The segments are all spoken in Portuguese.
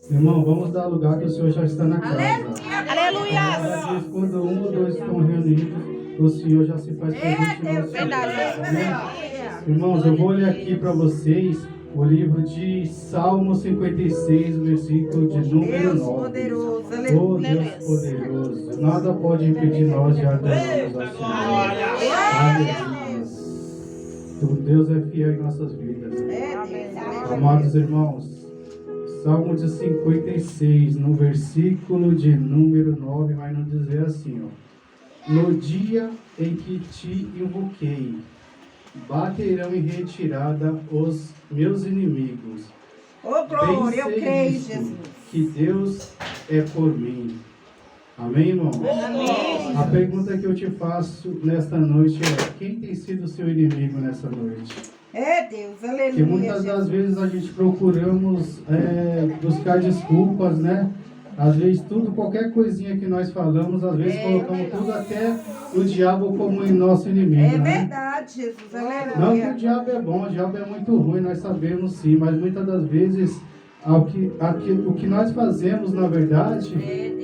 Irmão, vamos dar lugar que o Senhor já está na casa. Aleluia! Aleluia! Quando um ou dois estão reunidos, o Senhor já se faz presente no nosso meio. Irmãos, eu vou ler aqui para vocês o livro de Salmo 56, versículo de número 9. Poderoso, Oh Deus poderoso, nada pode impedir nós de adorarmos ao Senhor. Aleluia. O Deus é fiel em nossas vidas. Amados irmãos, Salmo de 56, no versículo de número 9, vai nos dizer assim, ó: no dia em que te invoquei, baterão em retirada os meus inimigos. Oh, glória, eu creio, Jesus. Que Deus é por mim. Amém, irmão? Amém. A pergunta que eu te faço nesta noite é: quem tem sido seu inimigo nessa noite? É Deus, aleluia. Porque muitas das vezes a gente procuramos buscar desculpas, né? Às vezes tudo, qualquer coisinha que nós falamos, às vezes colocamos tudo, até o diabo como nosso inimigo. É né? verdade, Jesus, aleluia. Não que o diabo é bom, o diabo é muito ruim, nós sabemos sim, mas muitas das vezes o que nós fazemos, na verdade,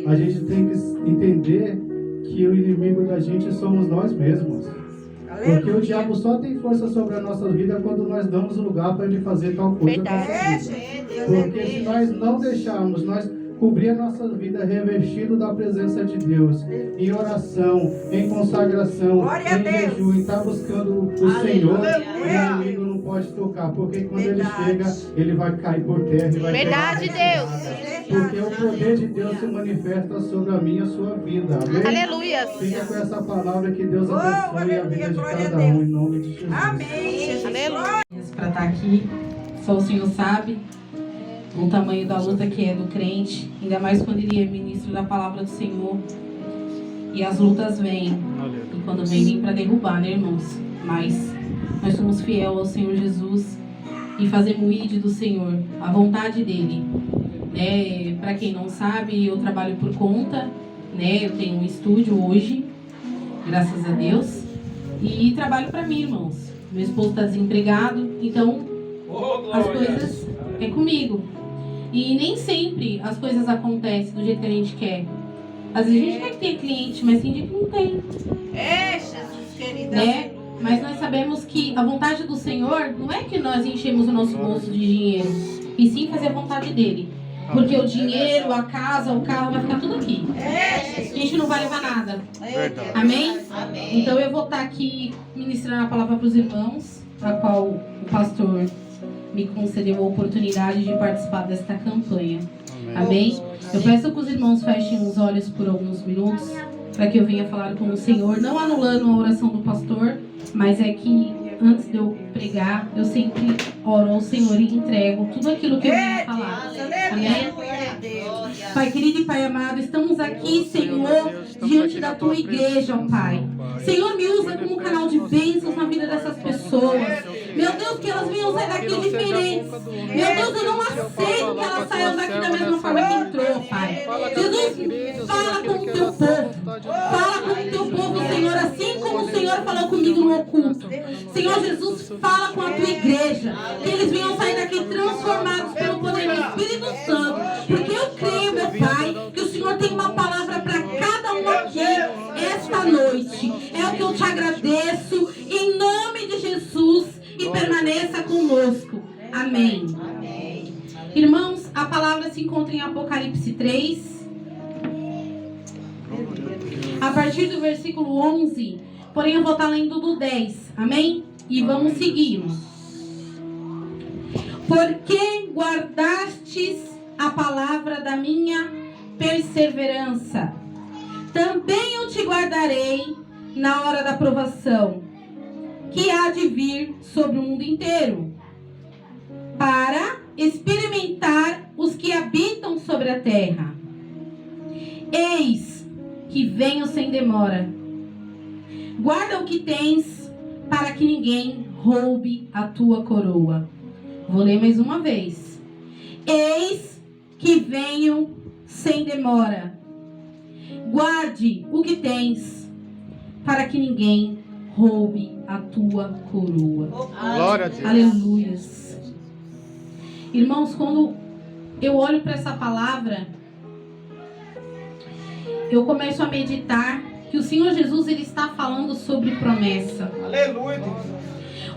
a gente tem que entender que o inimigo da gente somos nós mesmos. Porque o diabo só tem força sobre a nossa vida quando nós damos lugar para ele fazer tal coisa. Porque se nós não deixarmos, nós cobrir a nossa vida revestido da presença de Deus, em oração, em consagração, em jejum, em estar buscando o Senhor, o inimigo não pode tocar, porque quando ele chega, ele vai cair por terra e vai Verdade, Deus. porque o poder de Deus se manifesta sobre a minha e a sua vida. Amém? Aleluia. Fica com essa palavra, que Deus abençoe a vida de cada um, em nome de Jesus. Amém. Aleluia. Para estar aqui, só o Senhor sabe o tamanho da luta que é do crente, ainda mais quando ele é ministro da palavra do Senhor. E as lutas vêm, e quando vem para derrubar, né, irmãos? Mas nós somos fiéis ao Senhor Jesus e fazemos o ID do Senhor, a vontade dele. Né? Para quem não sabe, eu trabalho por conta, né? Eu tenho um estúdio hoje, graças a Deus, e trabalho para mim, irmãos. Meu esposo está desempregado, então as coisas é comigo. E nem sempre as coisas acontecem do jeito que a gente quer. Às vezes a gente quer ter cliente, mas tem dia que não tem. Jesus, querida. Né? Mas nós sabemos que a vontade do Senhor não é que nós enchemos o nosso bolso de dinheiro, e sim fazer a vontade dele. Porque o dinheiro, a casa, o carro vai ficar tudo aqui. A gente não vai levar nada. Amém? Então eu vou estar aqui ministrando a palavra para os irmãos, a qual o pastor me concedeu a oportunidade de participar desta campanha. Amém? Eu peço que os irmãos fechem os olhos por alguns minutos, para que eu venha falar com o Senhor, não anulando a oração do pastor, mas é que antes de eu pregar, eu sempre oro ao Senhor e entrego tudo aquilo que eu venho falar. Amém? Pai querido e Pai amado, estamos aqui, Senhor, diante da Tua igreja, ó Pai. Senhor, me usa como um canal de bênçãos na vida dessas pessoas. Meu Deus, que elas venham sair daqui diferentes. Meu Deus, eu não aceito que elas saiam daqui da mesma forma que entrou, Pai. Jesus, fala com o Teu povo. Fala com o Teu povo, Senhor, assim como o Senhor falou comigo no oculto. Senhor Jesus, fala com a Tua igreja. Que eles venham sair daqui transformados pelo poder do Espírito Santo. Porque eu creio, meu Pai, que o Senhor tem uma palavra para cada um aqui esta noite. É o que eu te agradeço, em nome de Jesus, e permaneça conosco. Amém. Irmãos, a palavra se encontra em Apocalipse 3, a partir do versículo 11, porém eu vou estar lendo do 10, amém? E vamos seguir. Porque guardastes a palavra da minha perseverança, também eu te guardarei na hora da provação, que há de vir sobre o mundo inteiro, para experimentar os que habitam sobre a terra. Eis que venho sem demora. Guarda o que tens, para que ninguém roube a tua coroa. Vou ler mais uma vez. Eis que venho sem demora. Guarde o que tens, para que ninguém roube a tua coroa. Glória a Deus. Aleluias. Irmãos, quando eu olho para essa palavra, eu começo a meditar que o Senhor Jesus, ele está falando sobre promessa. Aleluia, Deus.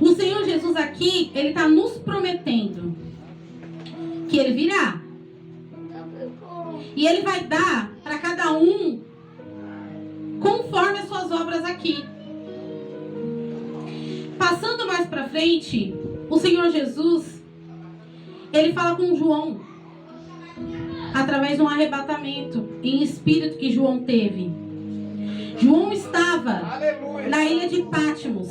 O Senhor Jesus aqui, ele está nos prometendo que ele virá. E ele vai dar para cada um conforme as suas obras aqui. Passando mais para frente, o Senhor Jesus, ele fala com João através de um arrebatamento em espírito que João teve. João estava na ilha de Patmos,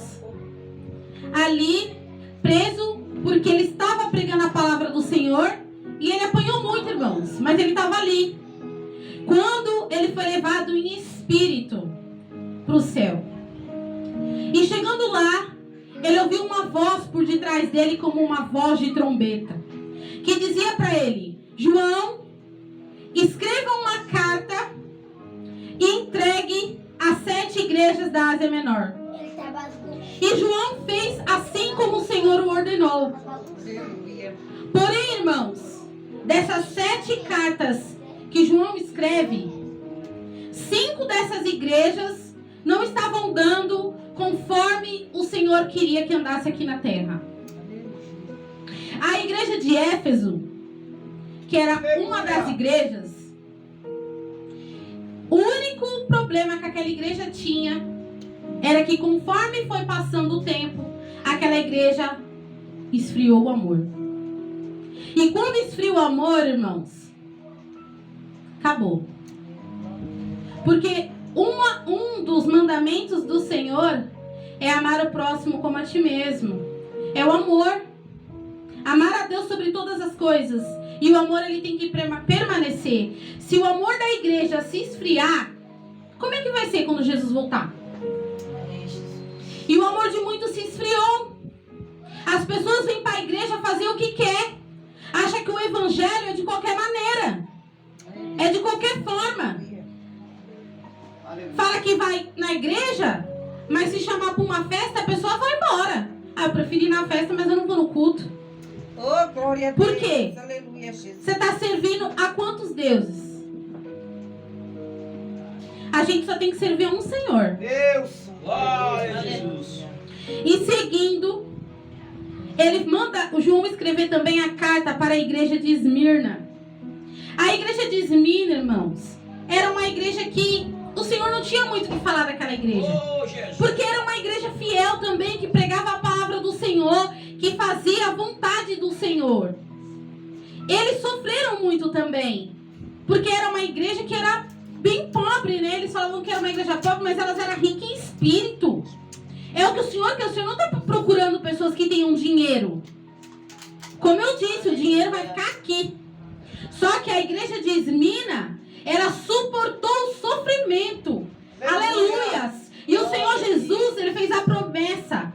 ali preso porque ele estava pregando a palavra do Senhor e ele apanhou muito, irmãos, mas ele estava ali. Quando ele foi levado em espírito para o céu, e chegando lá, ele ouviu uma voz por detrás dele como uma voz de trombeta, que dizia para ele: João, escreva uma carta e entregue às 7 igrejas da Ásia Menor. E João fez assim como o Senhor o ordenou. Porém, irmãos, dessas 7 cartas que João escreve, 5 dessas igrejas não estavam dando conforme o Senhor queria que andasse aqui na terra. A igreja de Éfeso, que era uma das igrejas, o único problema que aquela igreja tinha era que conforme foi passando o tempo, aquela igreja esfriou o amor. E quando esfria o amor, irmãos, acabou. Porque um dos mandamentos do Senhor é amar o próximo como a ti mesmo. É o amor. Amar a Deus sobre todas as coisas. E o amor, ele tem que permanecer. Se o amor da igreja se esfriar, como é que vai ser quando Jesus voltar? E o amor de muitos se esfriou. As pessoas vêm para a igreja fazer o que quer. Acha que o evangelho é de qualquer maneira. É de qualquer forma. Fala que vai na igreja, mas se chamar para uma festa, a pessoa vai embora. Ah, eu prefiro ir na festa, mas eu não vou no culto. Oh, glória a Deus. Por quê? Aleluia, Jesus. Você está servindo a quantos deuses? A gente só tem que servir a um Senhor. Deus. Glória a Jesus. E seguindo, ele manda o João escrever também a carta para a igreja de Esmirna. A igreja de Esmirna, irmãos, era uma igreja que o Senhor não tinha muito o que falar daquela igreja. Porque era uma igreja fiel também, que pregava a palavra do Senhor, que fazia a vontade do Senhor. Eles sofreram muito também, porque era uma igreja que era bem pobre, né? Eles falavam que era uma igreja pobre, mas elas eram ricas em espírito. É o que o Senhor quer. O Senhor não está procurando pessoas que tenham dinheiro. Como eu disse, o dinheiro vai ficar aqui. Só que a igreja de Esmirna, ela suportou o sofrimento. Aleluias! E o Senhor Jesus, ele fez a promessa.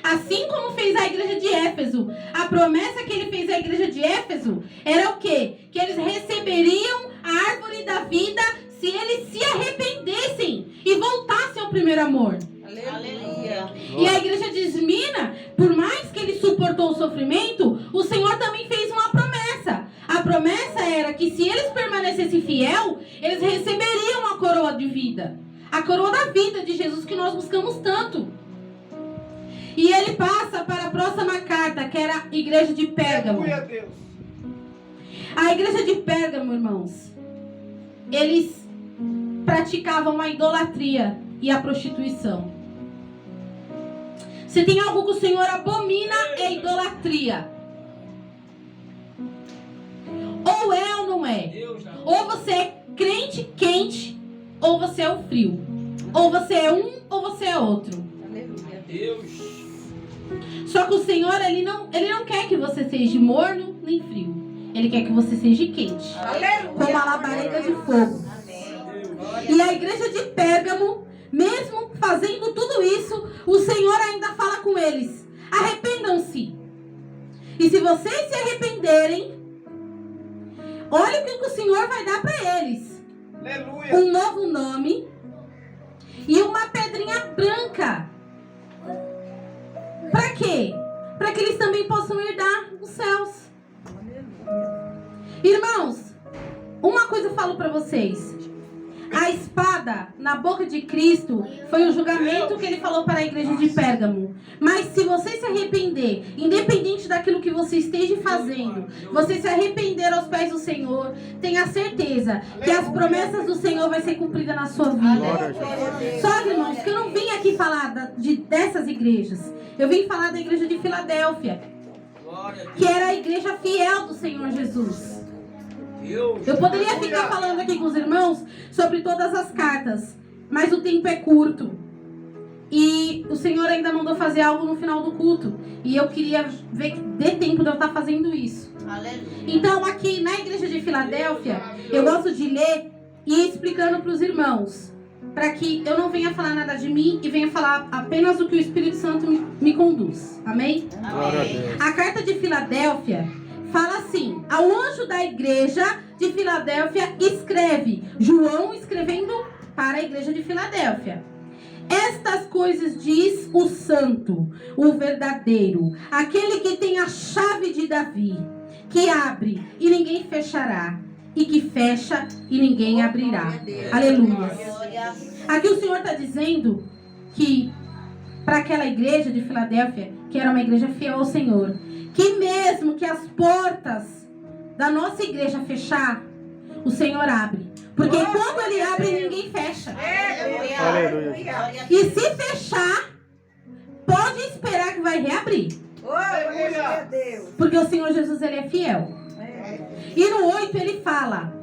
Assim como fez a igreja de Éfeso. A promessa que ele fez à igreja de Éfeso era o quê? Que eles receberiam a árvore da vida se eles se arrependessem e voltassem ao primeiro amor. Aleluia. E a igreja de Esmirna, por mais que ele suportou o sofrimento, o Senhor também fez uma promessa. A promessa era que se eles permanecessem fiel, eles receberiam a coroa de vida. A coroa da vida de Jesus que nós buscamos tanto. E ele passa para a próxima carta, que era a igreja de Pérgamo. A igreja de Pérgamo, irmãos, eles praticavam a idolatria e a prostituição. Se tem algo que o Senhor abomina, é idolatria. Ou é ou não é. Ou você é crente quente, ou você é o frio. Ou você é um, ou você é outro. Aleluia. Deus. Só que o Senhor, ele não quer que você seja morno nem frio. Ele quer que você seja quente. Aleluia. Como a labareda de fogo. E a igreja de Pérgamo, mesmo fazendo tudo isso, o Senhor ainda fala com eles: arrependam-se. E se vocês se arrependerem, olha o que o Senhor vai dar para eles. Aleluia. Um novo nome e uma pedrinha branca. Para quê? Para que eles também possam herdar os céus. Irmãos, uma coisa eu falo para vocês. A espada na boca de Cristo foi o julgamento que ele falou para a igreja de Pérgamo. Mas se você se arrepender, independente daquilo que você esteja fazendo, você se arrepender aos pés do Senhor, tenha certeza que as promessas do Senhor vai ser cumprida na sua vida. Só, irmãos, que eu não vim aqui falar dessas igrejas. Eu vim falar da igreja de Filadélfia, que era a igreja fiel do Senhor Jesus. Eu poderia ficar falando aqui com os irmãos sobre todas as cartas, mas o tempo é curto. E o Senhor ainda mandou fazer algo no final do culto. E eu queria ver que dê tempo de eu estar fazendo isso. Então aqui na igreja de Filadélfia, eu gosto de ler e ir explicando para os irmãos, para que eu não venha falar nada de mim e venha falar apenas o que o Espírito Santo me conduz. Amém? A carta de Filadélfia fala assim: ao anjo da igreja de Filadélfia escreve, João escrevendo para a igreja de Filadélfia. Estas coisas diz o santo, o verdadeiro, aquele que tem a chave de Davi, que abre e ninguém fechará, e que fecha e ninguém abrirá. Aleluia. Aqui o Senhor está dizendo que para aquela igreja de Filadélfia, que era uma igreja fiel ao Senhor, que mesmo que as portas da nossa igreja fechar, o Senhor abre. Porque quando Ele abre, ninguém fecha. Aleluia. E se fechar, pode esperar que vai reabrir. Porque o Senhor Jesus, Ele é fiel. E no 8 Ele fala: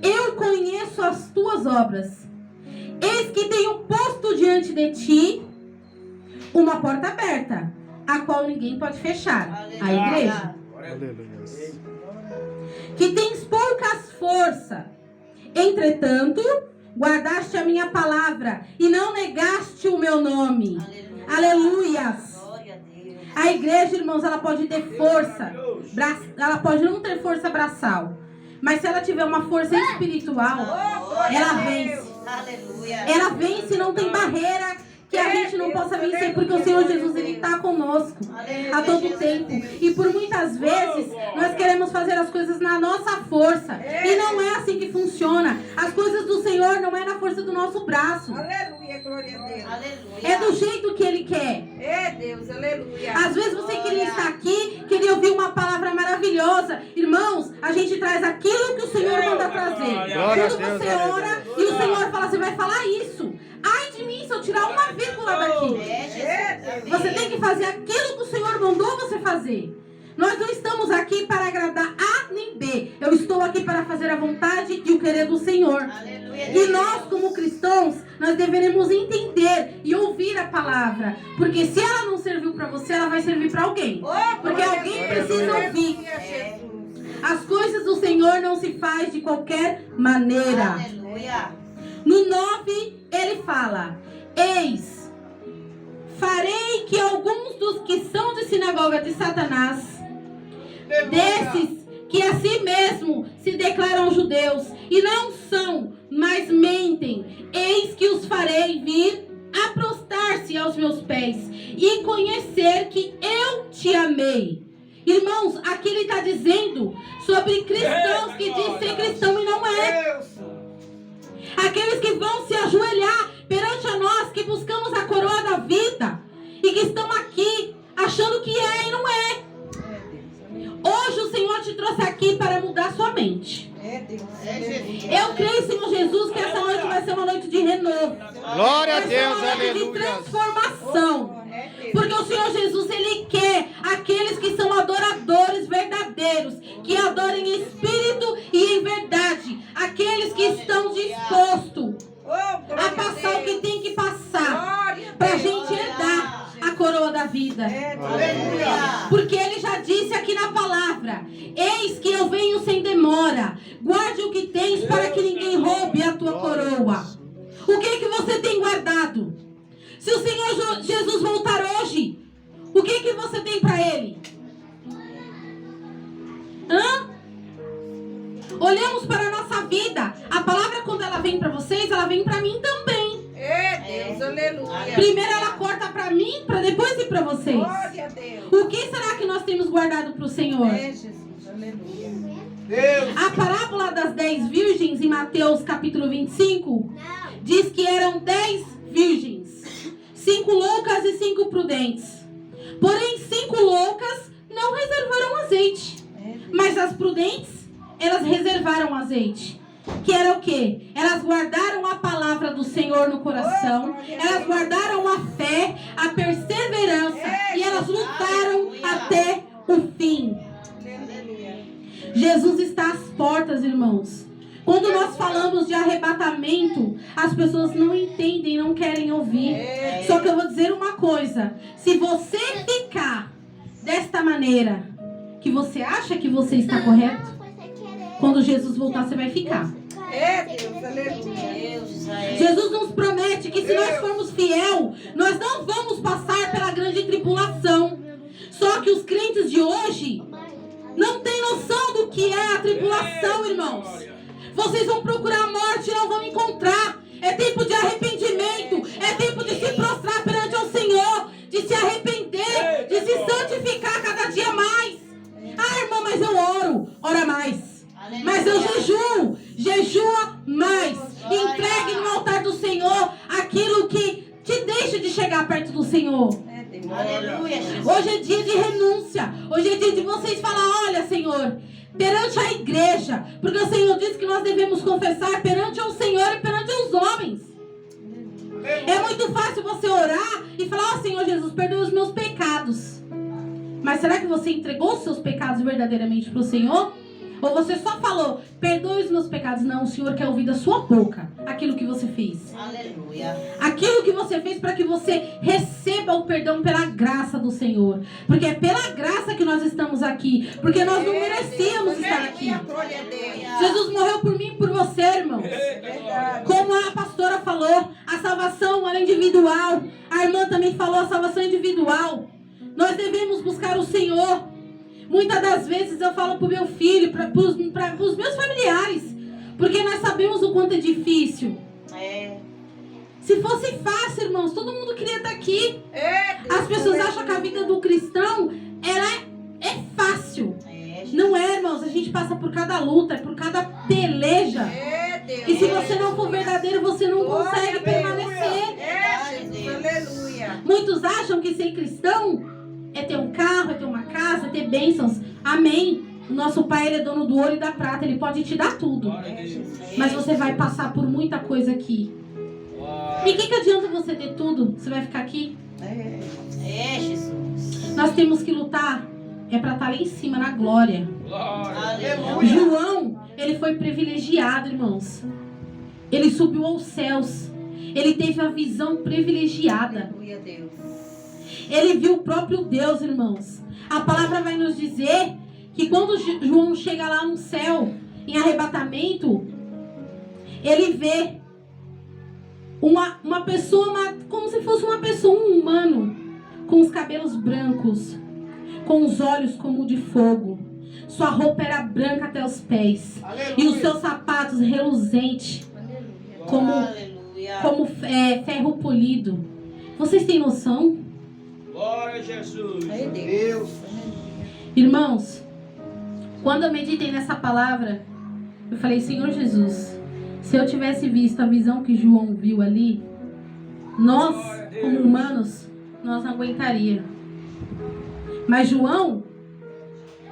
eu conheço as tuas obras. Eis que tenho posto diante de ti uma porta aberta, a qual ninguém pode fechar. A igreja. Que tens poucas forças. Entretanto, guardaste a minha palavra e não negaste o meu nome. Aleluias. A igreja, irmãos, ela pode ter força. Ela pode não ter força braçal. Mas se ela tiver uma força espiritual, ela vence. Ela vence, não tem barreira que a gente não possa vencer, porque o Senhor Jesus, Ele está conosco a todo tempo. E por muitas vezes nós queremos fazer as coisas na nossa força, e não é assim que funciona. As coisas do Senhor não é na força do nosso braço. Aleluia, glória a Deus. É do jeito que Ele quer. É Deus, aleluia. Às vezes você queria estar aqui, queria ouvir uma palavra maravilhosa. Irmãos, a gente traz aquilo que o Senhor manda trazer. Quando você ora e o Senhor fala, você vai falar isso. Ai de mim se eu tirar uma vírgula daqui. Você tem que fazer aquilo que o Senhor mandou você fazer. Nós não estamos aqui para agradar A nem B. Eu estou aqui para fazer a vontade e o querer do Senhor. E nós, como cristãos, nós deveremos entender e ouvir a palavra. Porque se ela não serviu para você, ela vai servir para alguém. Porque alguém precisa ouvir. As coisas do Senhor não se faz de qualquer maneira. No 9, ele fala: eis, farei que alguns dos que são de sinagoga de Satanás, desses que a si mesmo se declaram judeus e não são, mas mentem, eis que os farei vir a prostrar-se aos meus pés e conhecer que eu te amei. Irmãos, aqui ele está dizendo sobre cristãos que dizem ser cristão e não é. Aqueles que vão se ajoelhar perante a nós, que buscamos a coroa da vida e que estão aqui achando que é e não é. Hoje o Senhor te trouxe aqui para mudar sua mente. Eu creio, Senhor Jesus, que essa noite vai ser uma noite de renovo. Glória a Deus, vai ser uma noite de transformação. Porque o Senhor Jesus, Ele quer aqueles que são adoradores verdadeiros, que adoram em espírito e em verdade. Aqueles que estão dispostos a passar o que tem que passar para a gente herdar a coroa da vida. Porque Ele já disse aqui na palavra: eis que eu venho sem demora. Guarde o que tens para que ninguém roube a tua coroa. O que você tem guardado? Se o Senhor Jesus voltar hoje, o que você tem para Ele? Olhamos para a nossa vida. A palavra, quando ela vem para vocês, ela vem para mim também. Deus, aleluia. Primeiro ela corta para mim, para depois ir para vocês. Glória a Deus. O que será que nós temos guardado para o Senhor? Jesus, aleluia. A parábola das 10 virgens em Mateus capítulo 25 diz que eram 10 virgens, 5 loucas e 5 prudentes. Porém, 5 loucas não reservaram azeite, mas as prudentes, elas reservaram azeite. Que era o quê? Elas guardaram a palavra do Senhor no coração, elas guardaram a fé, a perseverança, e elas lutaram até o fim. Jesus está às portas, irmãos. Quando nós falamos de arrebatamento, as pessoas não entendem, não querem ouvir. Só que eu vou dizer uma coisa: se você ficar desta maneira, que você acha que você está correto, quando Jesus voltar, você vai ficar. Deus, aleluia. Jesus nos promete que se nós formos fiel, nós não vamos passar pela grande tribulação. Só que os crentes de hoje não têm noção do que é a tribulação, irmãos. Vocês vão procurar a morte e não vão encontrar. É tempo de arrependimento. É tempo de se prostrar perante o Senhor, de se arrepender, de se santificar cada dia mais. Ah, irmã, mas eu oro. Ora mais. Mas eu jejua mais. Entregue no altar do Senhor aquilo que te deixa de chegar perto do Senhor. Aleluia. Hoje é dia de renúncia. Hoje é dia de vocês falar: olha, Senhor, perante a igreja, porque o Senhor disse que nós devemos confessar perante o Senhor e perante os homens. É muito fácil você orar e falar: ó, Senhor Jesus, perdoa os meus pecados. Mas será que você entregou os seus pecados verdadeiramente para o Senhor? Ou você só falou: perdoe os meus pecados? Não, o Senhor quer ouvir da sua boca aquilo que você fez. Aleluia. Aquilo que você fez para que você receba o perdão pela graça do Senhor. Porque é pela graça que nós estamos aqui. Porque nós não merecíamos estar aqui. Glória a Deus. Jesus morreu por mim e por você, irmãos. Como a pastora falou, a salvação ela é individual. A irmã também falou, a salvação é individual. Nós devemos buscar o Senhor. Muitas das vezes eu falo para o meu filho, para os meus familiares, porque nós sabemos o quanto é difícil. Se fosse fácil, irmãos, todo mundo queria estar aqui. As pessoas acham que a vida do cristão ela é fácil. Não é, irmãos, a gente passa por cada luta, por cada peleja. E se você não for verdadeiro, você não consegue permanecer. Aleluia. Muitos acham que ser cristão é ter um carro, é ter uma casa, é ter bênçãos. Amém. O nosso Pai, Ele é dono do ouro e da prata. Ele pode te dar tudo. Mas você vai passar por muita coisa aqui. E o que adianta você ter tudo? Você vai ficar aqui? Jesus. Nós temos que lutar. É para estar lá em cima, na glória. Aleluia. João, ele foi privilegiado, irmãos. Ele subiu aos céus. Ele teve a visão privilegiada. Aleluia, Deus. Ele viu o próprio Deus, irmãos. A palavra vai nos dizer que quando João chega lá no céu, em arrebatamento, ele vê uma pessoa, como se fosse uma pessoa, um humano, com os cabelos brancos, com os olhos como de fogo. Sua roupa era branca até os pés. Aleluia. E os seus sapatos reluzentes, como ferro polido. Vocês têm noção? Glória a Jesus. Deus. Irmãos, quando eu meditei nessa palavra, eu falei: Senhor Jesus, se eu tivesse visto a visão que João viu ali, nós, como humanos, nós não aguentaríamos. Mas João,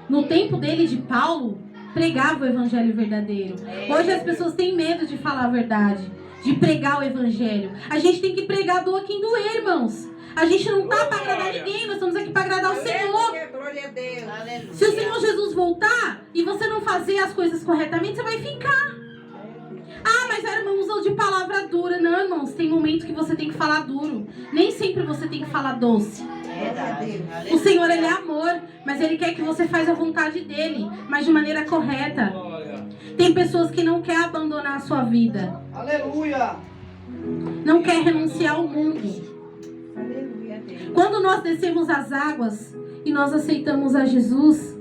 no tempo dele, de Paulo, pregava o evangelho verdadeiro. Hoje as pessoas têm medo de falar a verdade, de pregar o evangelho. A gente tem que pregar doa quem doer, irmãos. A gente não está para agradar ninguém, nós estamos aqui para agradar o Senhor. Glória a Deus. Se o Senhor Jesus voltar e você não fazer as coisas corretamente, você vai ficar. Ah, mas a irmã usou de palavra dura. Não, irmãos, tem momentos que você tem que falar duro. Nem sempre você tem que falar doce. O Senhor, Ele é amor, mas Ele quer que você faça a vontade dEle, mas de maneira correta. Tem pessoas que não querem abandonar a sua vida. Aleluia. Não quer renunciar ao mundo. Aleluia, Deus. Quando nós descemos as águas e nós aceitamos a Jesus,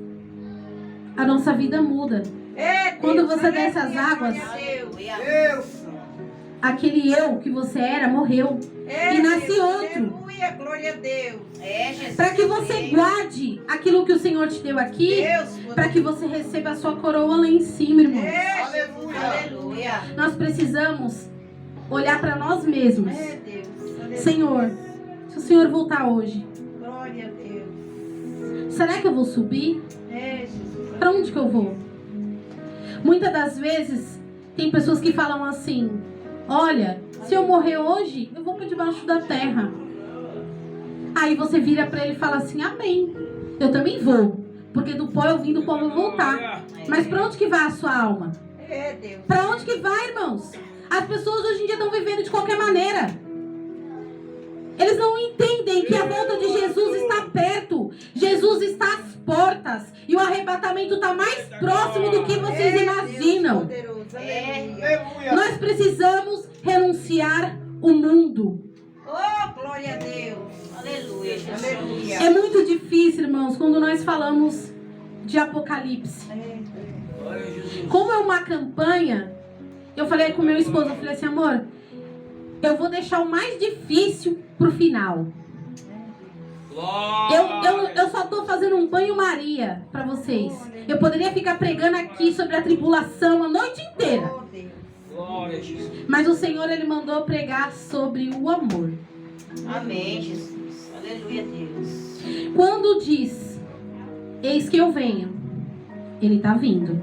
a nossa vida muda. Quando você desce as águas, Deus. aquele eu que você era morreu. E nasce outro. Aleluia, glória a Deus. Jesus. Para que você guarde aquilo que o Senhor te deu aqui, Deus, para que você receba a sua coroa lá em cima, irmão. Aleluia. Aleluia. Nós precisamos olhar para nós mesmos. Deus. Aleluia. Senhor, se o Senhor voltar hoje, Glória a Deus. será que eu vou subir? Jesus. Para onde que eu vou? Muitas das vezes tem pessoas que falam assim: olha, se eu morrer hoje, eu vou para debaixo da terra. Aí você vira para ele e fala assim: amém, eu também vou, porque do pó eu vim, do pó eu vou voltar. Mas para onde que vai a sua alma? Deus. Para onde que vai, irmãos? As pessoas hoje em dia estão vivendo de qualquer maneira. Eles não entendem que a volta de Jesus está perto. Jesus está às portas. E o arrebatamento está mais próximo do que vocês imaginam. Aleluia. Nós precisamos renunciar o mundo. Oh, glória a Deus. Aleluia. Aleluia. É muito difícil, irmãos, quando nós falamos de Apocalipse. Como é uma campanha, eu falei com meu esposo, eu falei assim: amor, eu vou deixar o mais difícil pro final. Eu só tô fazendo um banho-maria para vocês. Eu poderia ficar pregando aqui sobre a tribulação a noite inteira. Oh, Deus. Glória a Jesus. Mas o Senhor, Ele mandou pregar sobre o amor. Amém, Jesus. Aleluia, Deus. Quando diz, eis que eu venho, Ele está vindo.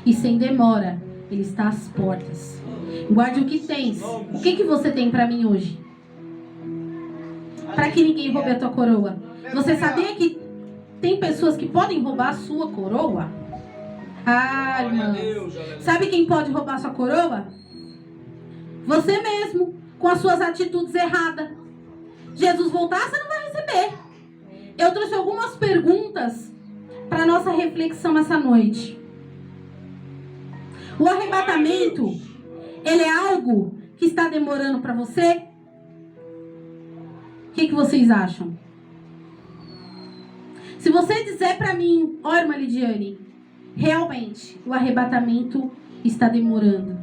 E sem demora, Ele está às portas. Guarde o que tens. O que você tem para mim hoje? Para que ninguém roube a tua coroa. Você sabia que tem pessoas que podem roubar a sua coroa? Ah, irmãos. Sabe quem pode roubar a sua coroa? Você mesmo, com as suas atitudes erradas. Jesus voltar, você não vai receber. Eu trouxe algumas perguntas para nossa reflexão essa noite. O arrebatamento, ele é algo que está demorando para você? O que vocês acham? Se você dizer para mim, ó, irmã Lidiane, realmente o arrebatamento está demorando,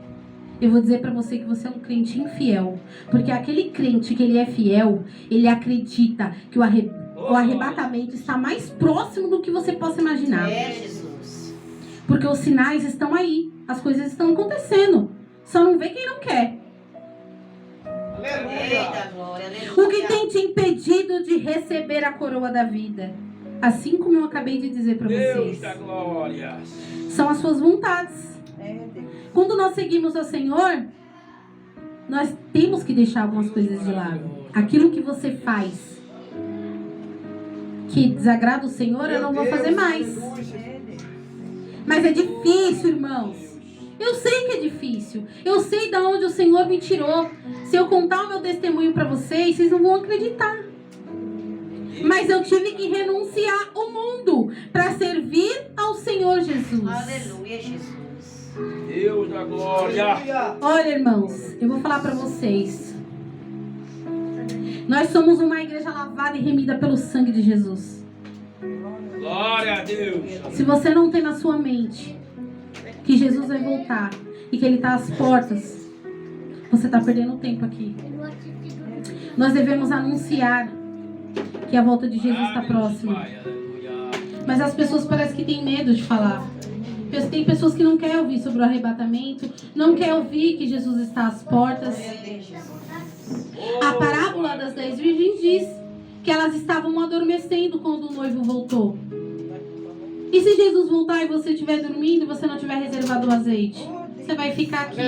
eu vou dizer para você que você é um crente infiel. Porque aquele crente que ele é fiel, ele acredita que o arrebatamento está mais próximo do que você possa imaginar. Jesus. Porque os sinais estão aí, as coisas estão acontecendo. Só não vê quem não quer. Eita, glória. Aleluia. O que tem te impedido de receber a coroa da vida? Assim como eu acabei de dizer para Deus vocês, da glória. são as suas vontades. Deus. Quando nós seguimos ao Senhor, nós temos que deixar algumas coisas de lado. Aquilo que você faz que desagrada o Senhor, eu não vou fazer mais. Mas é difícil, irmãos. Eu sei que é difícil. Eu sei de onde o Senhor me tirou. Se eu contar o meu testemunho para vocês não vão acreditar. Mas eu tive que renunciar o mundo para servir ao Senhor Jesus. Aleluia, Jesus. Deus da glória. Olha, irmãos, eu vou falar para vocês. Nós somos uma igreja lavada e remida pelo sangue de Jesus. Glória a Deus. Se você não tem na sua mente que Jesus vai voltar e que Ele está às portas, você está perdendo tempo aqui. Nós devemos anunciar que a volta de Jesus está próxima. Mas as pessoas parecem que têm medo de falar. Tem pessoas que não querem ouvir sobre o arrebatamento, não querem ouvir que Jesus está às portas. A parábola das 10 virgens diz que elas estavam adormecendo quando o noivo voltou. E se Jesus voltar e você estiver dormindo e você não tiver reservado o azeite? Você vai ficar aqui.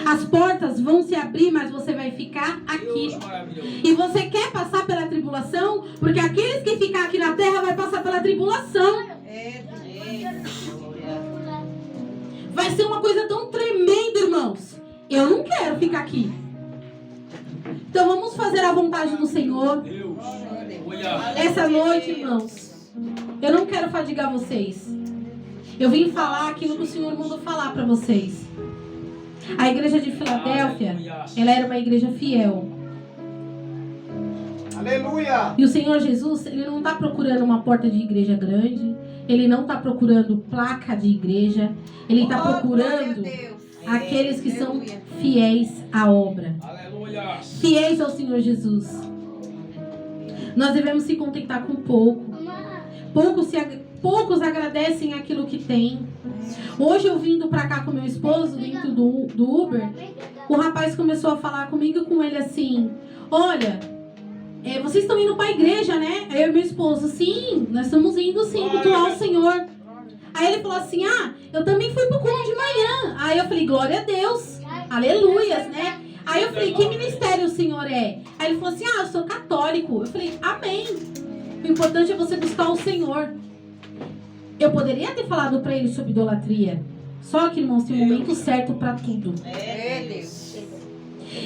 As portas vão se abrir, mas você vai ficar aqui. E você quer passar pela tribulação? Porque aqueles que ficam aqui na terra vão passar pela tribulação. Vai ser uma coisa tão tremenda, irmãos. Eu não quero ficar aqui. Então vamos fazer a vontade do Senhor. Essa noite, irmãos, eu não quero fadigar vocês. Eu vim falar aquilo que o Senhor mandou falar para vocês. A igreja de Filadélfia, ela era uma igreja fiel. Aleluia. E o Senhor Jesus, Ele não está procurando uma porta de igreja grande. Ele não está procurando placa de igreja. Ele está procurando aqueles que são fiéis à obra. Aleluia. Fiéis ao Senhor Jesus. Nós devemos se contentar com pouco. Poucos agradecem aquilo que têm. Hoje eu vindo pra cá com meu esposo dentro do Uber, o rapaz começou a falar comigo, com ele assim: olha, vocês estão indo pra igreja, né? Aí eu e meu esposo: sim, nós estamos indo sim, cultuar o Senhor. Aí ele falou assim: eu também fui pro culto de manhã. Aí eu falei: glória a Deus, aleluias, né? Aí eu falei: que ministério o senhor é? Aí ele falou assim: eu sou católico. Eu falei: amém. O importante é você buscar o Senhor. Eu poderia ter falado pra ele sobre idolatria. Só que, irmãos, tem um momento certo pra tudo.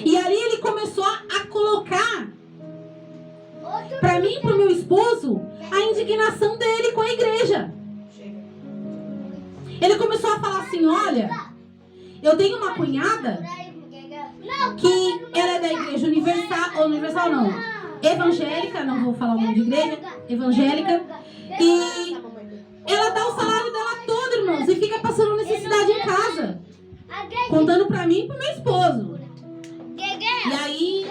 E ali ele começou a colocar pra mim e pro meu esposo a indignação dele com a igreja. Ele começou a falar assim: olha, eu tenho uma cunhada que ela é da igreja universal não, evangélica, não vou falar o nome de igreja, evangélica, e ela dá o salário dela todo, irmãos, e fica passando necessidade em casa, contando pra mim e pro meu esposo. E aí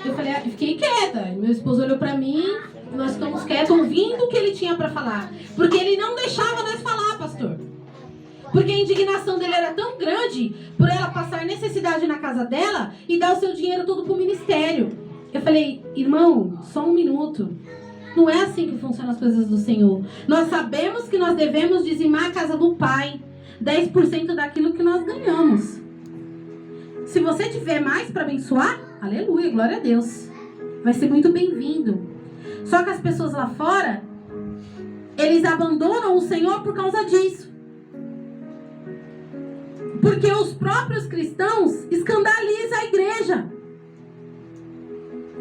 eu fiquei quieta. Meu esposo olhou pra mim, nós ficamos quietos, ouvindo o que ele tinha pra falar, porque ele não deixava nós falar, pastor. Porque a indignação dele era tão grande por ela passar necessidade na casa dela e dar o seu dinheiro todo pro ministério. Eu falei: irmão, só um minuto. Não é assim que funcionam as coisas do Senhor. Nós sabemos que nós devemos dizimar a casa do Pai, 10% daquilo que nós ganhamos. Se você tiver mais para abençoar, aleluia, glória a Deus. Vai ser muito bem-vindo. Só que as pessoas lá fora, eles abandonam o Senhor por causa disso. Porque os próprios cristãos escandalizam a igreja.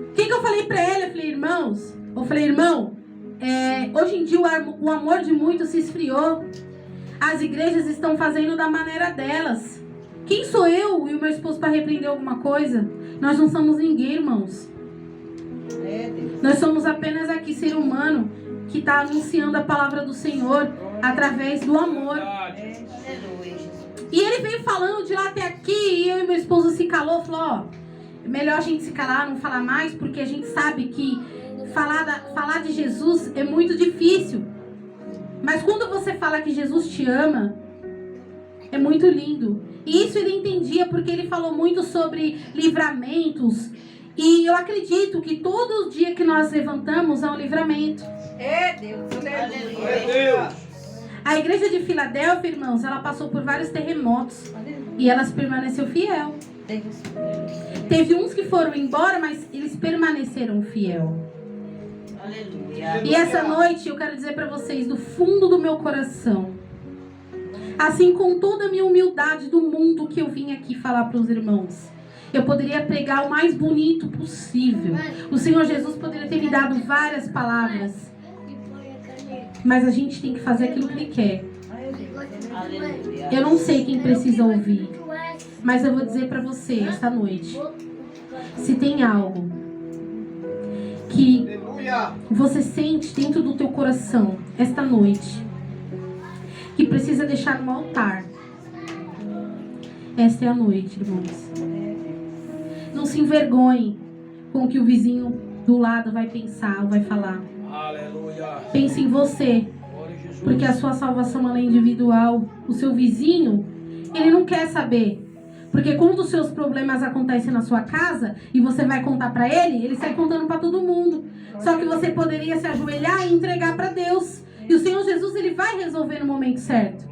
O que eu falei pra ele? Eu falei: irmão, hoje em dia o amor de muitos se esfriou. As igrejas estão fazendo da maneira delas. Quem sou eu e o meu esposo para repreender alguma coisa? Nós não somos ninguém, irmãos. Nós somos apenas aqui ser humano que está anunciando a palavra do Senhor através do amor. E ele veio falando de lá até aqui, e eu e meu esposo se calou, falou: é melhor a gente se calar, não falar mais, porque a gente sabe que falar de Jesus é muito difícil. Mas quando você fala que Jesus te ama, é muito lindo. E isso ele entendia, porque ele falou muito sobre livramentos. E eu acredito que todo dia que nós levantamos é um livramento. Deus, aleluia. A igreja de Filadélfia, irmãos, ela passou por vários terremotos. E ela permaneceu fiel. Teve uns que foram embora, mas eles permaneceram fiel. Aleluia. E essa noite eu quero dizer para vocês, do fundo do meu coração, assim, com toda a minha humildade do mundo, que eu vim aqui falar para os irmãos, eu poderia pregar o mais bonito possível. O Senhor Jesus poderia ter me dado várias palavras. Mas a gente tem que fazer aquilo que Ele quer. Aleluia. Eu não sei quem precisa ouvir, mas eu vou dizer para você esta noite: se tem algo que você sente dentro do teu coração esta noite, que precisa deixar no altar, esta é a noite, irmãos. Não se envergonhe com o que o vizinho do lado vai pensar ou vai falar. Aleluia. Pense em você, porque a sua salvação ela é individual. O seu vizinho, ele não quer saber. Porque quando os seus problemas acontecem na sua casa e você vai contar para ele sai contando para todo mundo. Só que você poderia se ajoelhar e entregar para Deus. E o Senhor Jesus, ele vai resolver no momento certo.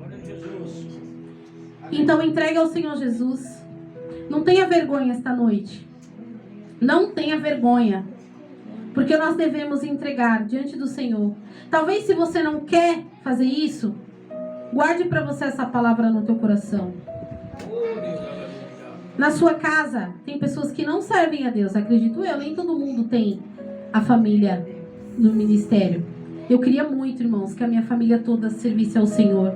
Então entregue ao Senhor Jesus. Não tenha vergonha esta noite. Não tenha vergonha. Porque nós devemos entregar diante do Senhor. Talvez se você não quer fazer isso, guarde para você essa palavra no teu coração. Na sua casa, tem pessoas que não servem a Deus, acredito eu. Nem todo mundo tem a família no ministério. Eu queria muito, irmãos, que a minha família toda servisse ao Senhor.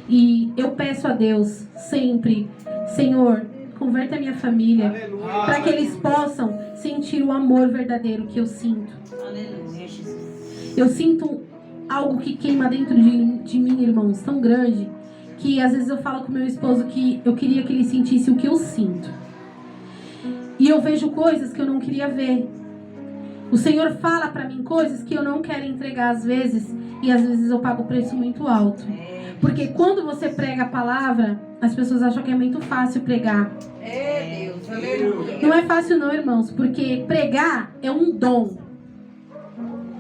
E eu peço a Deus sempre: Senhor, converta a minha família, para que eles possam sentir o amor verdadeiro que eu sinto. Aleluia, Jesus. Eu sinto algo que queima dentro de mim, irmãos, tão grande, que às vezes eu falo com meu esposo que eu queria que ele sentisse o que eu sinto. E eu vejo coisas que eu não queria ver. O Senhor fala pra mim coisas que eu não quero entregar às vezes. E às vezes eu pago preço muito alto. Porque quando você prega a palavra, as pessoas acham que é muito fácil pregar. Deus, aleluia. Não é fácil não, irmãos. Porque pregar é um dom.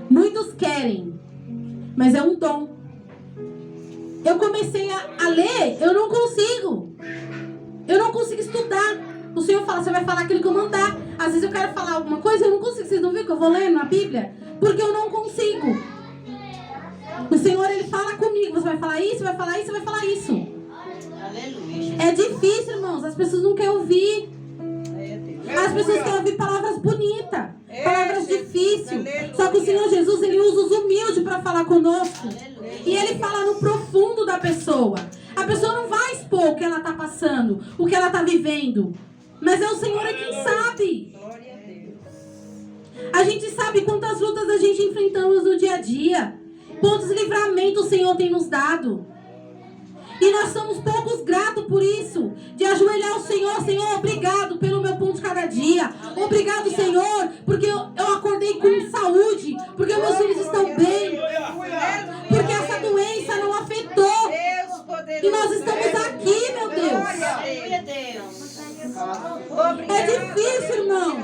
Muitos querem, mas é um dom. Eu comecei a ler, eu não consigo. Eu não consigo estudar. O Senhor fala, você vai falar aquilo que eu mandar. Às vezes eu quero falar alguma coisa, eu não consigo. Vocês não viram que eu vou lendo na Bíblia? Porque eu não consigo. O Senhor, Ele fala comigo. Você vai falar isso, vai falar isso, vai falar isso. Aleluia. É difícil, irmãos. As pessoas não querem ouvir. As pessoas querem ouvir palavras bonitas. Palavras difíceis. Só que o Senhor Jesus, Ele usa os humildes para falar conosco. E Ele fala no profundo da pessoa. A pessoa não vai expor o que ela está passando, o que ela está vivendo. Mas é o Senhor quem sabe. Glória a Deus. A gente sabe quantas lutas a gente enfrentamos no dia a dia. Quantos livramentos o Senhor tem nos dado. E nós somos poucos gratos por isso. De ajoelhar o Senhor. Senhor, obrigado pelo meu pão de cada dia. Obrigado, Senhor, porque eu acordei com saúde. Porque meus filhos estão bem. Porque essa doença não afetou. E nós estamos aqui, meu Deus. Glória a Deus. É difícil, irmãos.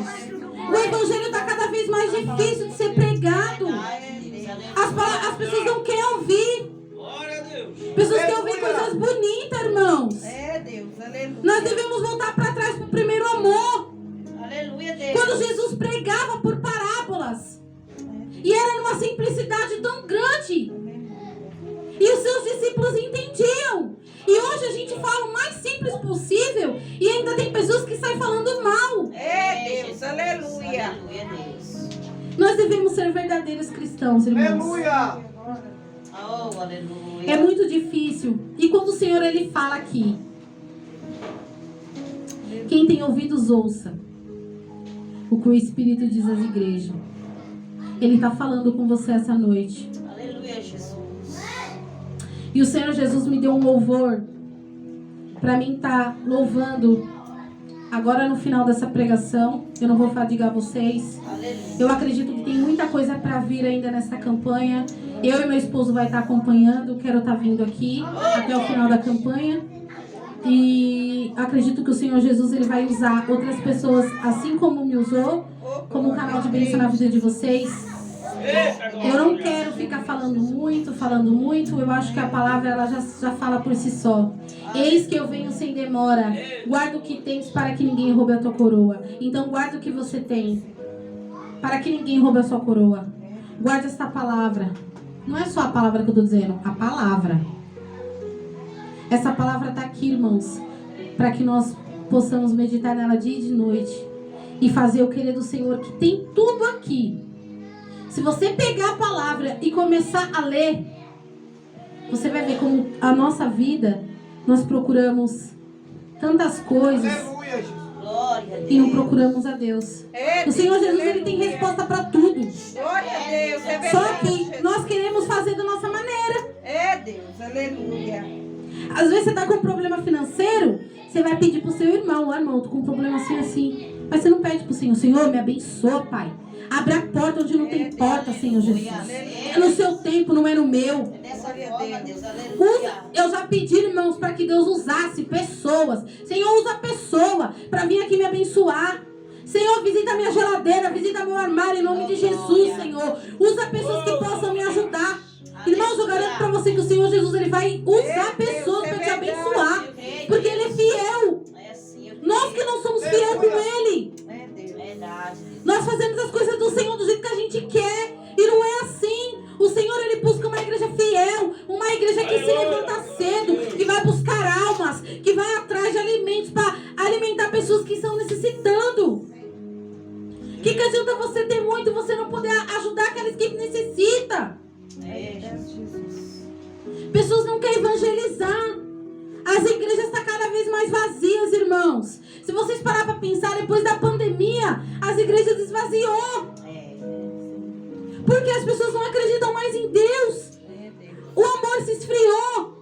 O evangelho está cada vez mais difícil de ser pregado. As pessoas não querem ouvir. Pessoas querem ouvir coisas bonitas, irmãos. Deus, aleluia. Nós devemos voltar para trás para o primeiro amor. Aleluia, Deus. Quando Jesus pregava por parábolas. E era numa simplicidade tão grande. E os seus discípulos entendiam. E hoje a gente fala o mais simples possível. E ainda tem pessoas que saem falando mal. Deus, aleluia. Aleluia, Deus. Nós devemos ser verdadeiros cristãos, irmãos. Aleluia. Oh, aleluia. É muito difícil. E quando o Senhor Ele fala aqui, quem tem ouvidos ouça o que o Espírito diz às igrejas. Ele está falando com você essa noite. Aleluia, Jesus. E o Senhor Jesus me deu um louvor para mim estar louvando agora no final dessa pregação. Eu não vou fadigar vocês. Aleluia. Eu acredito que tem muita coisa para vir ainda nessa campanha. Eu e meu esposo vai estar acompanhando. Quero estar vindo aqui até o final da campanha. E acredito que o Senhor Jesus Ele vai usar outras pessoas assim como me usou, como um canal de bênção na vida de vocês. Eu não quero ficar falando muito. Eu acho que a palavra ela já fala por si só. Eis que eu venho sem demora. Guarda o que tens para que ninguém roube a tua coroa. Então guarda o que você tem para que ninguém roube a sua coroa. Guarda esta palavra. Não é só a palavra que eu estou dizendo, a palavra. Essa palavra está aqui, irmãos, para que nós possamos meditar nela dia e de noite e fazer o querer do Senhor, que tem tudo aqui. Se você pegar a palavra e começar a ler, você vai ver como a nossa vida, nós procuramos tantas coisas Glória a Deus. e não procuramos a Deus. O Senhor Jesus Ele tem resposta para tudo. Glória a Deus, é verdade. Só que nós queremos fazer da nossa maneira. Deus, aleluia. Às vezes você está com um problema financeiro, você vai pedir pro seu irmão, irmão, eu tô com um problema assim. Mas você não pede pro Senhor, Senhor, me abençoa, Pai. Abre a porta onde não tem porta, Senhor Jesus. É no seu tempo, não é no meu. Dessa forma, Deus, aleluia. Eu já pedi, irmãos, para que Deus usasse pessoas. Senhor, usa pessoa para vir aqui me abençoar. Senhor, visita minha geladeira, visita meu armário, em nome de Jesus, Senhor. Usa pessoas que possam me ajudar. Irmãos, eu garanto para você que o Senhor Jesus Ele vai usar pessoas para te abençoar. Porque Ele é fiel. Nós que não somos fiéis com Ele. Nós fazemos as coisas do Senhor do jeito que a gente quer. E não é assim. O Senhor Ele busca uma igreja fiel. Uma igreja que se levanta cedo. Que vai buscar almas. Que vai atrás de alimentos para alimentar pessoas que estão necessitando. Que adianta você ter muito e você não poder ajudar aqueles que necessitam? Pessoas não querem evangelizar. As igrejas estão cada vez mais vazias, irmãos. Se vocês parar para pensar, depois da pandemia, as igrejas esvaziou. Porque as pessoas não acreditam mais em Deus. O amor se esfriou.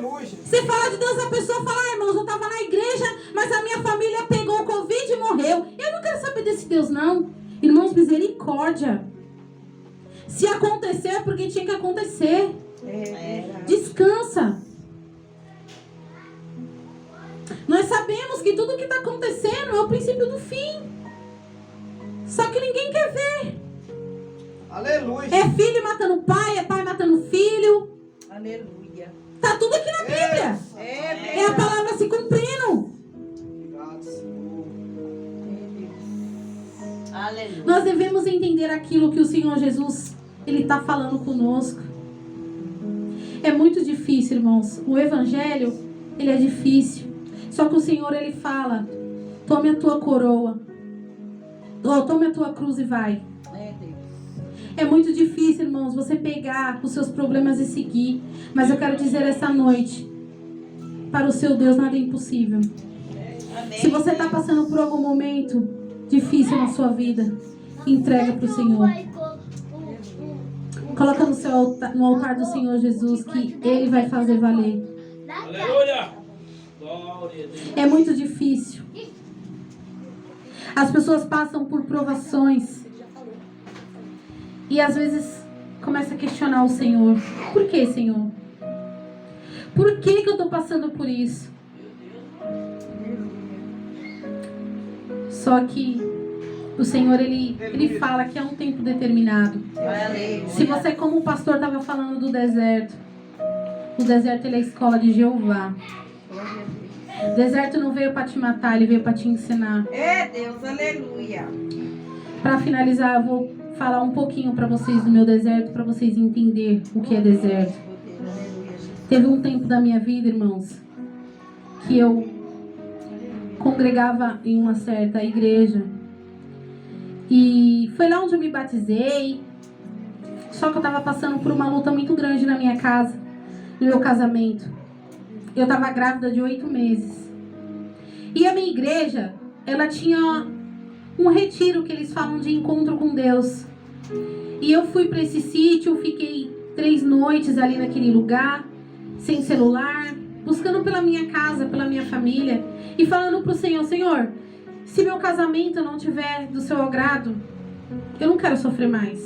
Aleluia. Você fala de Deus, a pessoa fala, irmãos, eu estava na igreja, mas a minha família pegou o Covid e morreu. Eu não quero saber desse Deus, não. Irmãos, misericórdia. Se acontecer é porque tinha que acontecer. Descansa. Nós sabemos que tudo que está acontecendo é o princípio do fim. Só que ninguém quer ver. Aleluia. É filho matando pai, é pai matando filho. Aleluia. Tá tudo aqui na Bíblia. É a palavra se cumprindo. Obrigado, Senhor. Aleluia. Nós devemos entender aquilo que o Senhor Jesus, Ele está falando conosco. É muito difícil, irmãos. O Evangelho, ele é difícil. Só que o Senhor, Ele fala, tome a tua coroa. Ou tome a tua cruz e vai. É muito difícil, irmãos, você pegar os seus problemas e seguir. Mas eu quero dizer essa noite, para o seu Deus nada é impossível. Se você está passando por algum momento difícil na sua vida, entrega para o Senhor. Coloca no altar do Senhor Jesus, que Ele vai fazer valer. Aleluia. Glória a Deus. É muito difícil. As pessoas passam por provações. E às vezes começa a questionar o Senhor. Por que, Senhor? Por que eu estou passando por isso? Só que o Senhor, Ele fala que é um tempo determinado. Se você, como o pastor estava falando do deserto, o deserto ele é a escola de Jeová. O deserto não veio para te matar, ele veio para te ensinar. É Deus, aleluia. Para finalizar, eu vou falar um pouquinho para vocês do meu deserto, para vocês entenderem o que é deserto. Teve um tempo da minha vida, irmãos, que eu congregava em uma certa igreja. E foi lá onde eu me batizei. Só que eu estava passando por uma luta muito grande na minha casa, no meu casamento. Eu estava grávida de 8 meses. E a minha igreja, ela tinha um retiro que eles falam de encontro com Deus. E eu fui para esse sítio, fiquei 3 noites ali naquele lugar, sem celular, buscando pela minha casa, pela minha família, e falando para o Senhor, Senhor, se meu casamento não tiver do seu agrado, eu não quero sofrer mais.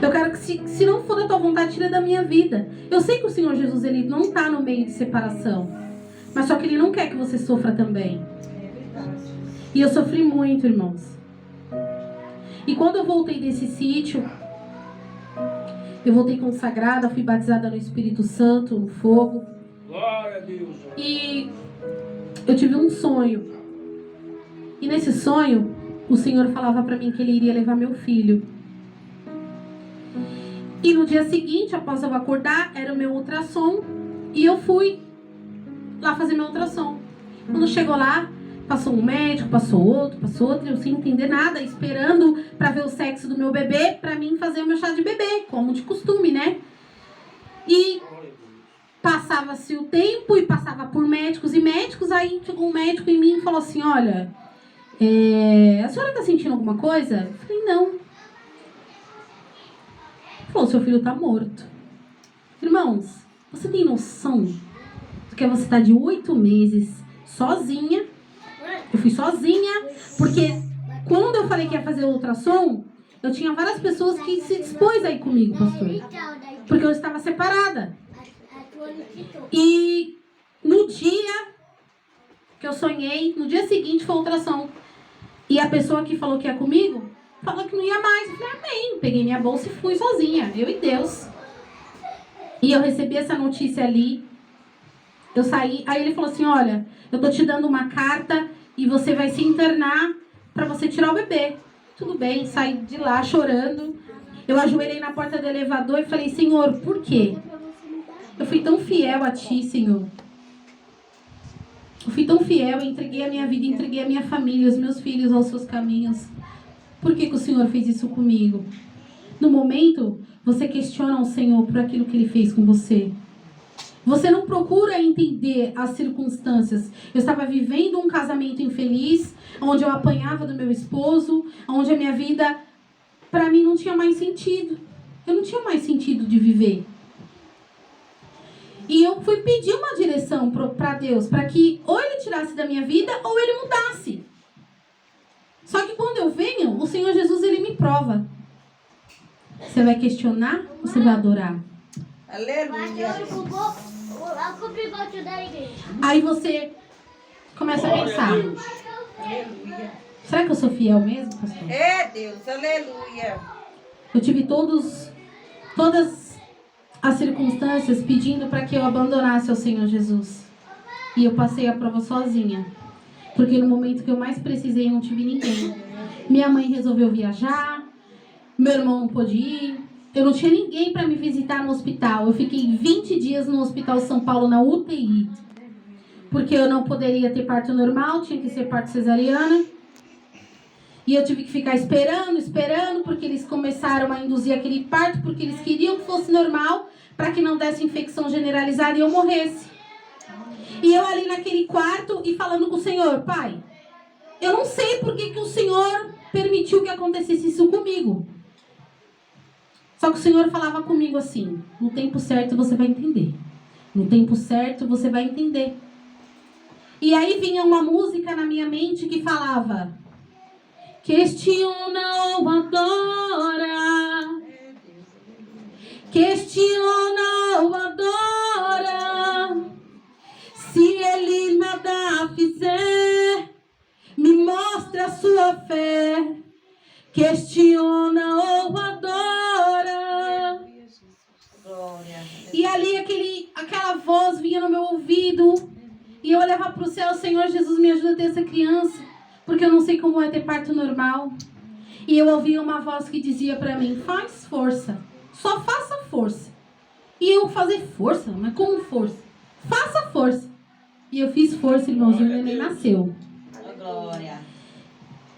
Eu quero que se não for da tua vontade, tira da minha vida. Eu sei que o Senhor Jesus, Ele não está no meio de separação, mas só que Ele não quer que você sofra também. E eu sofri muito, irmãos. E quando eu voltei desse sítio, eu voltei consagrada, fui batizada no Espírito Santo, no fogo. Glória a Deus. E eu tive um sonho. E nesse sonho, o Senhor falava para mim que Ele iria levar meu filho. E no dia seguinte, após eu acordar, era o meu ultrassom. E eu fui lá fazer meu ultrassom. Quando chegou lá, passou um médico, passou outro, eu sem entender nada, esperando para ver o sexo do meu bebê, para mim fazer o meu chá de bebê, como de costume, né? E passava-se o tempo e passava por médicos e médicos, aí chegou um médico em mim e falou assim, olha, a senhora tá sentindo alguma coisa? Eu falei, não. Ele falou, seu filho tá morto. Irmãos, você tem noção do que você tá de 8 meses sozinha? Eu fui sozinha, porque quando eu falei que ia fazer o ultrassom, eu tinha várias pessoas que se dispôs a ir comigo, pastor. Porque eu estava separada. E no dia que eu sonhei, no dia seguinte foi a ultrassom. E a pessoa que falou que ia comigo, falou que não ia mais. Eu falei, amém. Peguei minha bolsa e fui sozinha, eu e Deus. E eu recebi essa notícia ali. Eu saí, aí ele falou assim, olha, eu tô te dando uma carta e você vai se internar pra você tirar o bebê. Tudo bem, saí de lá chorando. Eu ajoelhei na porta do elevador e falei, Senhor, por quê? Eu fui tão fiel a Ti, Senhor. Eu fui tão fiel, eu entreguei a minha vida, entreguei a minha família, os meus filhos aos Seus caminhos. Por que o Senhor fez isso comigo? No momento, você questiona o Senhor por aquilo que Ele fez com você. Você não procura entender as circunstâncias. Eu estava vivendo um casamento infeliz, onde eu apanhava do meu esposo, onde a minha vida, para mim, não tinha mais sentido. Eu não tinha mais sentido de viver. E eu fui pedir uma direção para Deus, para que ou Ele tirasse da minha vida ou Ele mudasse. Só que quando eu venho, o Senhor Jesus, Ele me prova. Você vai questionar ou você vai adorar? Aleluia. Aí você começa a pensar, Aleluia. será que eu sou fiel mesmo, pastor? É Deus, aleluia. Eu tive todas as circunstâncias pedindo para que eu abandonasse ao Senhor Jesus. E eu passei a prova sozinha. Porque no momento que eu mais precisei, eu não tive ninguém. Minha mãe resolveu viajar, meu irmão não pôde ir, eu não tinha ninguém para me visitar no hospital. Eu fiquei 20 dias no Hospital São Paulo, na UTI. Porque eu não poderia ter parto normal, tinha que ser parto cesariana. E eu tive que ficar esperando, porque eles começaram a induzir aquele parto, porque eles queriam que fosse normal, para que não desse infecção generalizada e eu morresse. E eu ali naquele quarto e falando com o Senhor, Pai, eu não sei por que o Senhor permitiu que acontecesse isso comigo. Só que o Senhor falava comigo assim, no tempo certo você vai entender. No tempo certo você vai entender. E aí vinha uma música na minha mente que falava, questiona ou adora, questiona ou adora, se Ele nada fizer, me mostra a sua fé, questiona ou adora. E ali aquela voz vinha no meu ouvido, e eu olhava para o céu, Senhor Jesus, me ajuda a ter essa criança, porque eu não sei como é ter parto normal. E eu ouvia uma voz que dizia para mim, faz força, só faça força. E eu fazer força? Mas como força? Faça força. E eu fiz força, irmãozinho, o neném nasceu. Glória.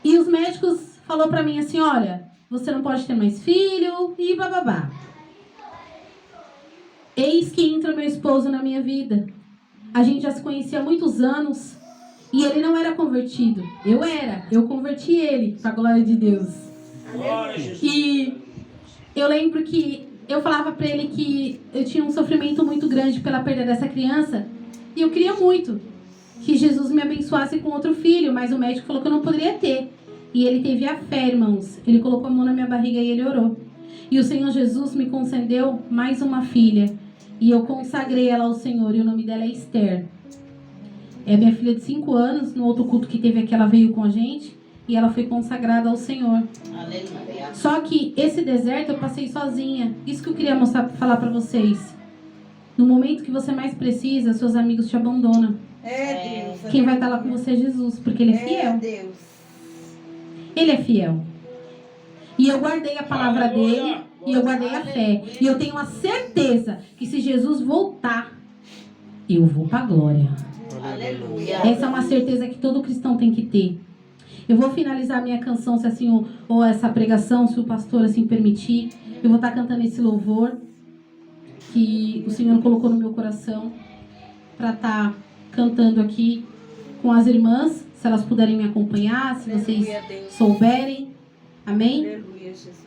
E os médicos falaram para mim assim, olha, você não pode ter mais filho e bababá. Eis que entra meu esposo na minha vida. A gente já se conhecia há muitos anos. E ele não era convertido. Eu converti ele, pra glória de Deus. E eu lembro que eu falava pra ele que eu tinha um sofrimento muito grande pela perda dessa criança. E eu queria muito que Jesus me abençoasse com outro filho, mas o médico falou que eu não poderia ter. E ele teve a fé, irmãos. Ele colocou a mão na minha barriga e ele orou. E o Senhor Jesus me concedeu mais uma filha. E eu consagrei ela ao Senhor, e o nome dela é Esther. É minha filha de 5 anos, no outro culto que teve aqui, ela veio com a gente, e ela foi consagrada ao Senhor. Aleluia. Só que esse deserto eu passei sozinha. Isso que eu queria falar pra vocês. No momento que você mais precisa, seus amigos te abandonam. É Deus. Quem vai estar lá com você é Jesus, porque Ele é É fiel. Deus. Ele é fiel. E eu guardei a palavra dele, e eu guardei a fé. E eu tenho a certeza que se Jesus voltar, eu vou pra glória. Aleluia. Essa é uma certeza que todo cristão tem que ter. Eu vou finalizar a minha canção, se assim, ou essa pregação, se o pastor assim permitir. Eu vou estar cantando esse louvor que o Senhor colocou no meu coração para estar cantando aqui com as irmãs, se elas puderem me acompanhar, se vocês Aleluia, Deus. souberem. Amém? Aleluia, Jesus.